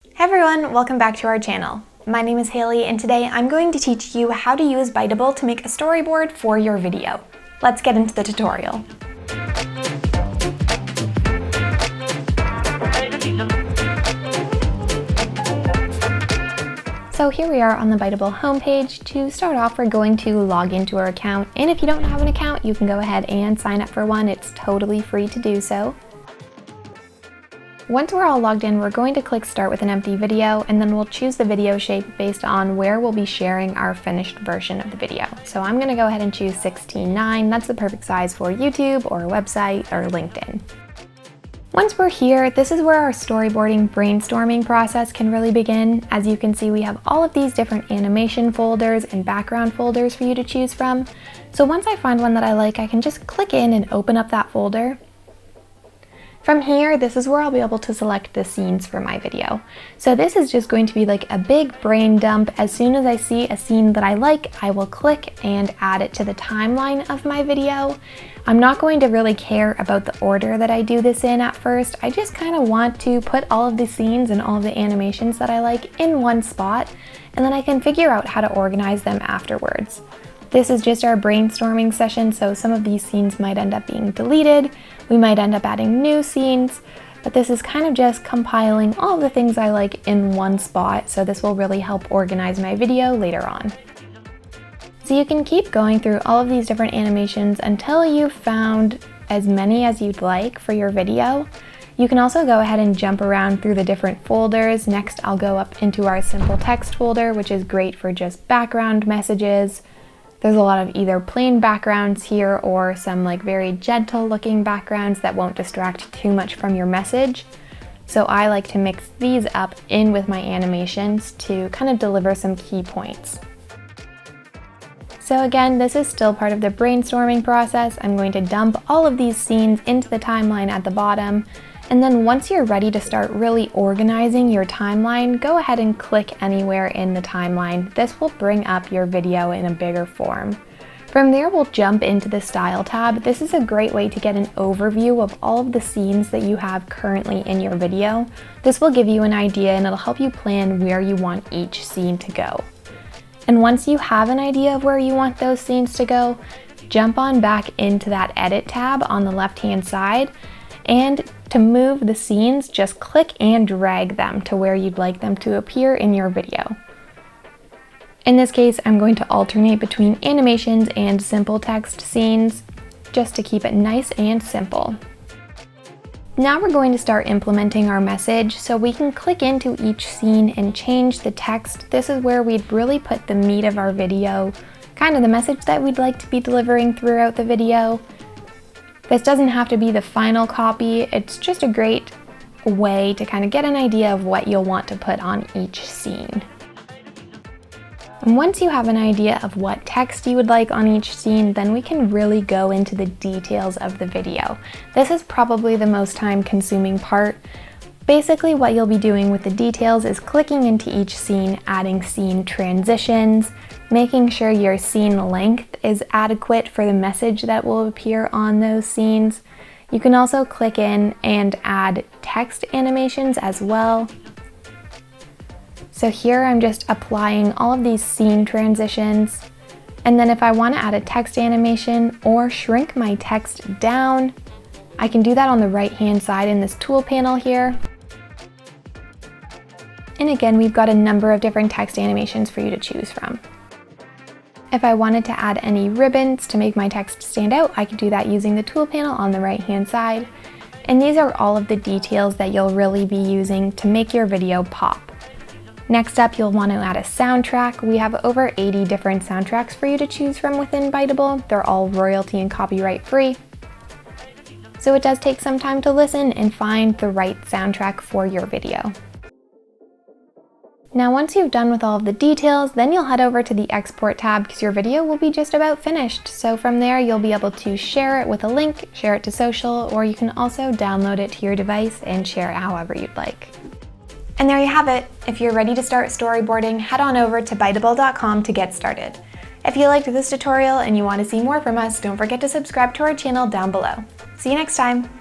Hey everyone, welcome back to our channel. My name is Haley and today I'm going to teach you how to use Biteable to make a storyboard for your video. Let's get into the tutorial. So here we are on the Biteable homepage. To start off, we're going to log into our account, and if you don't have an account, you can go ahead and sign up for one. It's totally free to do so. Once we're all logged in, we're going to click Start with an empty video, and then we'll choose the video shape based on where we'll be sharing our finished version of the video. So I'm going to go ahead and choose 16:9. That's the perfect size for YouTube or a website or LinkedIn. Once we're here, this is where our storyboarding brainstorming process can really begin. As you can see, we have all of these different animation folders and background folders for you to choose from. So once I find one that I like, I can just click in and open up that folder. From here, this is where I'll be able to select the scenes for my video. So this is just going to be like a big brain dump. As soon as I see a scene that I like, I will click and add it to the timeline of my video. I'm not going to really care about the order that I do this in at first. I just kind of want to put all of the scenes and all of the animations that I like in one spot, and then I can figure out how to organize them afterwards. This is just our brainstorming session, so some of these scenes might end up being deleted. We might end up adding new scenes, but this is kind of just compiling all the things I like in one spot, so this will really help organize my video later on. So you can keep going through all of these different animations until you've found as many as you'd like for your video. You can also go ahead and jump around through the different folders. Next, I'll go up into our simple text folder, which is great for just background messages. There's a lot of either plain backgrounds here or some like very gentle looking backgrounds that won't distract too much from your message. So I like to mix these up in with my animations to kind of deliver some key points. So again, this is still part of the brainstorming process. I'm going to dump all of these scenes into the timeline at the bottom. And then once you're ready to start really organizing your timeline, go ahead and click anywhere in the timeline. This will bring up your video in a bigger form. From there, we'll jump into the Style tab. This is a great way to get an overview of all of the scenes that you have currently in your video. This will give you an idea and it'll help you plan where you want each scene to go. And once you have an idea of where you want those scenes to go, jump on back into that Edit tab on the left-hand side, and to move the scenes, just click and drag them to where you'd like them to appear in your video. In this case, I'm going to alternate between animations and simple text scenes, just to keep it nice and simple. Now we're going to start implementing our message, so we can click into each scene and change the text. This is where we'd really put the meat of our video, kind of the message that we'd like to be delivering throughout the video. This doesn't have to be the final copy, it's just a great way to kind of get an idea of what you'll want to put on each scene. And once you have an idea of what text you would like on each scene, then we can really go into the details of the video. This is probably the most time-consuming part. Basically, what you'll be doing with the details is clicking into each scene, adding scene transitions, making sure your scene length is adequate for the message that will appear on those scenes. You can also click in and add text animations as well. So here I'm just applying all of these scene transitions. And then if I want to add a text animation or shrink my text down, I can do that on the right-hand side in this tool panel here. And again, we've got a number of different text animations for you to choose from. If I wanted to add any ribbons to make my text stand out, I could do that using the tool panel on the right-hand side. And these are all of the details that you'll really be using to make your video pop. Next up, you'll want to add a soundtrack. We have over 80 different soundtracks for you to choose from within Biteable. They're all royalty and copyright free. So it does take some time to listen and find the right soundtrack for your video. Now once you've done with all of the details, then you'll head over to the Export tab because your video will be just about finished. So from there, you'll be able to share it with a link, share it to social, or you can also download it to your device and share it however you'd like. And there you have it. If you're ready to start storyboarding, head on over to biteable.com to get started. If you liked this tutorial and you want to see more from us, don't forget to subscribe to our channel down below. See you next time.